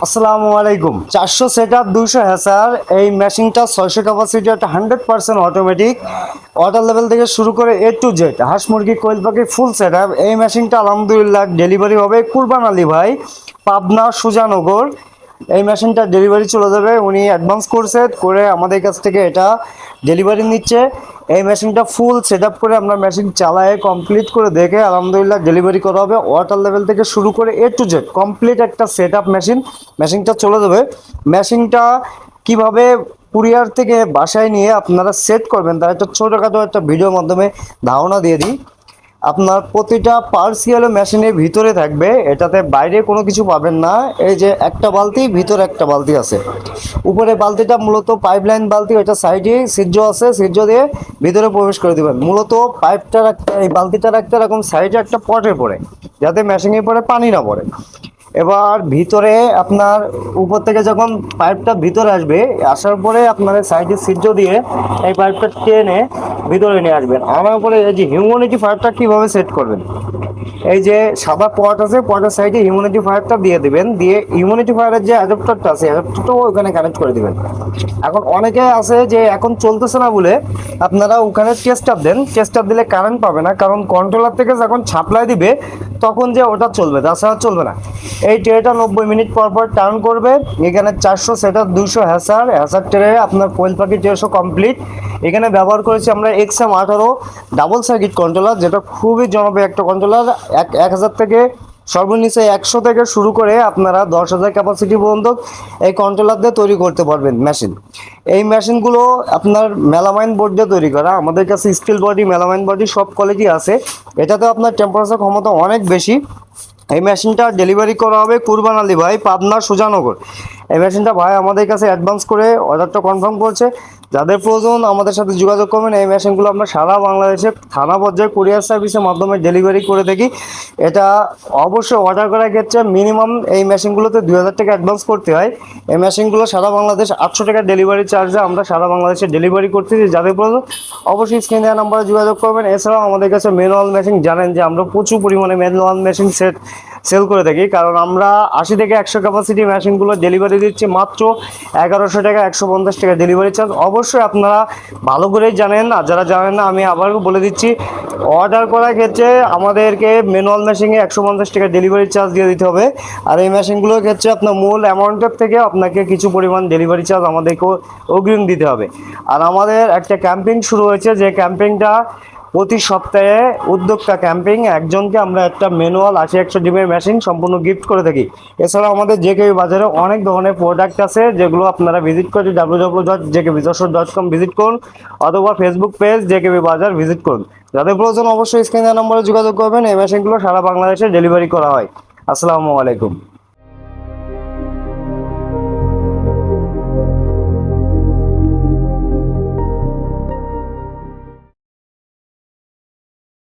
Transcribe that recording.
আসসালামু আলাইকুম। 400 সেটআপ 200 হ্যাসার এই মেশিনটা 600 ক্যাপাসিটি, একটা 100% অটোমেটিক। অর্ডার লেভেল থেকে শুরু করে এ টু জেড হাঁস মুরগি কোয়েল পাখি ফুল সেটআপ। এই মেশিনটা আলহামদুলিল্লাহ ডেলিভারি হবে কুরবান আলী ভাই, পাবনা সুজানগর। এই মেশিনটা ডেলিভারি চলে যাবে, উনি অ্যাডভান্স করছে করে আমাদের কাছ থেকে এটা ডেলিভারি নিচ্ছে। এই মেশিনটা ফুল সেট আপ করে আমরা মেশিন চালায় কমপ্লিট করে দেখে আলহামদুলিল্লাহ ডেলিভারি করা হবে। ওয়াটার লেভেল থেকে শুরু করে এ টু জেড কমপ্লিট একটা সেট আপ মেশিনটা চলে যাবে। মেশিনটা কিভাবে কুরিয়ার থেকে বাসায় নিয়ে আপনারা সেট করবেন তার একটা ছোটোখাটো একটা ভিডিওর মাধ্যমে ধারণা দিয়ে দিই। আপনার প্রতিটা পার্সিয়াল মেশিনের ভিতরে থাকবে, এটাতে বাইরে কোনো কিছু পাবেন না। এই যে একটা বালতি, ভিতরে একটা বালতি আছে। উপরে বালতিটা মূলত পাইপলাইন বালতি, ওইটা সাইডে ছিদ্র আছে, ছিদ্র দিয়ে ভিতরে প্রবেশ করে দেবেন। মূলত পাইপটা রাখতে, এই বালতিটা রাখতে এরকম সাইডে একটা পটে পড়ে, যাতে মেশিনে পরে পানি না পড়ে। এবার ভিতরে আপনার উপর থেকে যখন পাইপটা ভিতরে আসবে, আসার পরে আপনার সাইডে ছিদ্র দিয়ে এই পাইপটা টেনে ভিতরে নিয়ে আসবেন। আনার পরে এই যে হিউম্যানিটি পাইপটা কীভাবে সেট করবেন, এই যে সাদা পট আছে, পটের সাইডে হিউম্যানিটি ফায়ারটা দিয়ে দিবেন। দিয়ে হিউম্যানিটি ফায়ারের যে অ্যাডাপ্টারটা আছে, অ্যাডাপ্টারটাও ওখানে কানেক্ট করে দিবেন। এখন অনেকে আছে যে এখন চলতেছে না বলে আপনারা ওখানে টেস্টার দেন, টেস্টার দিলে কারেন্ট পাবে না, কারণ কন্ট্রোলার থেকে যখন সাপ্লাই দিবে তখন যে ওটা চলবে, তাছাড়া চলবে না। এই ট্রেটা 90 মিনিট পর পর টার্ন করবে। এখানে 400 সেটার 200 হ্যাসার ট্রে আপনার কোয়েল পাখি 150 কমপ্লিট। এখানে ব্যবহার করেছি আমরা XM18 ডাবল সার্কিট কন্ট্রোলার, যেটা খুবই জনপ্রিয় একটা কন্ট্রোলার। 1000 থেকে সর্বনিচে 100 থেকে শুরু করে আপনারা 10,000 ক্যাপাসিটি পর্যন্ত এই কন্ট্রোলার দিয়ে তৈরি করতে পারবেন মেশিন। এই মেশিনগুলো আপনার মেলামাইন বোর্ড দিয়ে তৈরি করা। আমাদের কাছে স্টিল বডি, মেলামাইন বডি সব কোয়ালিটি আছে। এটাতে আপনার টেম্পারেচার ক্ষমতা অনেক বেশি। এই মেশিনটা ডেলিভারি করা হবে কুরবান আলী ভাই, পাবনা সুজানগর। এই মেশিনটা ভাই আমাদের কাছে অ্যাডভান্স করে অর্ডারটা কনফার্ম করছে। যাদের প্রয়োজন আমাদের সাথে যোগাযোগ করবেন। এই মেশিনগুলো আমরা সারা বাংলাদেশে থানা পর্যায়ে কুরিয়ার সার্ভিসের মাধ্যমে ডেলিভারি করে থাকি। এটা অবশ্যই অর্ডার করার ক্ষেত্রে মিনিমাম এই মেশিনগুলোতে 2000 টাকা অ্যাডভান্স করতে হয়। এই মেশিনগুলো সারা বাংলাদেশ 800 টাকা ডেলিভারি চার্জে আমরা সারা বাংলাদেশে ডেলিভারি করতেছি। যাদের প্রয়োজন অবশ্যই স্ক্রিনে দেওয়া নাম্বারে যোগাযোগ করবেন। এছাড়াও আমাদের কাছে ম্যানুয়াল মেশিন, জানেন যে আমরা প্রচুর পরিমাণে ম্যানুয়াল মেশিন সেল করে থাকি, কারণ আমরা 80 থেকে 100 ক্যাপাসিটি মেশিনগুলো ডেলিভারি দিচ্ছি মাত্র 1100 টাকা, 150 টাকা ডেলিভারি চার্জ। অবশ্যই আপনারা ভালো করেই জানেন, আর যারা জানেন না আমি আবারও বলে দিচ্ছি, অর্ডার করার ক্ষেত্রে আমাদেরকে ম্যানুয়াল মেশিনে 150 টাকা ডেলিভারি চার্জ দিয়ে দিতে হবে। আর এই মেশিনগুলোর ক্ষেত্রে আপনার মূল অ্যামাউন্টের থেকে আপনাকে কিছু পরিমাণ ডেলিভারি চার্জ আমাদেরকে অগ্রিম দিতে হবে। আর আমাদের একটা ক্যাম্পেইন শুরু হয়েছে, যে ক্যাম্পেইনটা প্রতি সপ্তাহে উদ্যোক্তা ক্যাম্পিং একজনকে আমরা একটা ম্যানুয়াল 80-100 ডিমের মেশিন সম্পূর্ণ গিফট করে থাকি। এছাড়াও আমাদের জেকেবি বাজারে অনেক ধরনের প্রোডাক্ট আছে, যেগুলো আপনারা ভিজিট করে www.jkbjashore.com ভিজিট করুন, অথবা ফেসবুক পেজ জেকেবি বাজার ভিজিট করুন। যাদের প্রয়োজন অবশ্যই স্ক্রিনে নম্বরে যোগাযোগ করবেন। এই মেশিনগুলো সারা বাংলাদেশে ডেলিভারি করা হয়। আসসালামু আলাইকুম।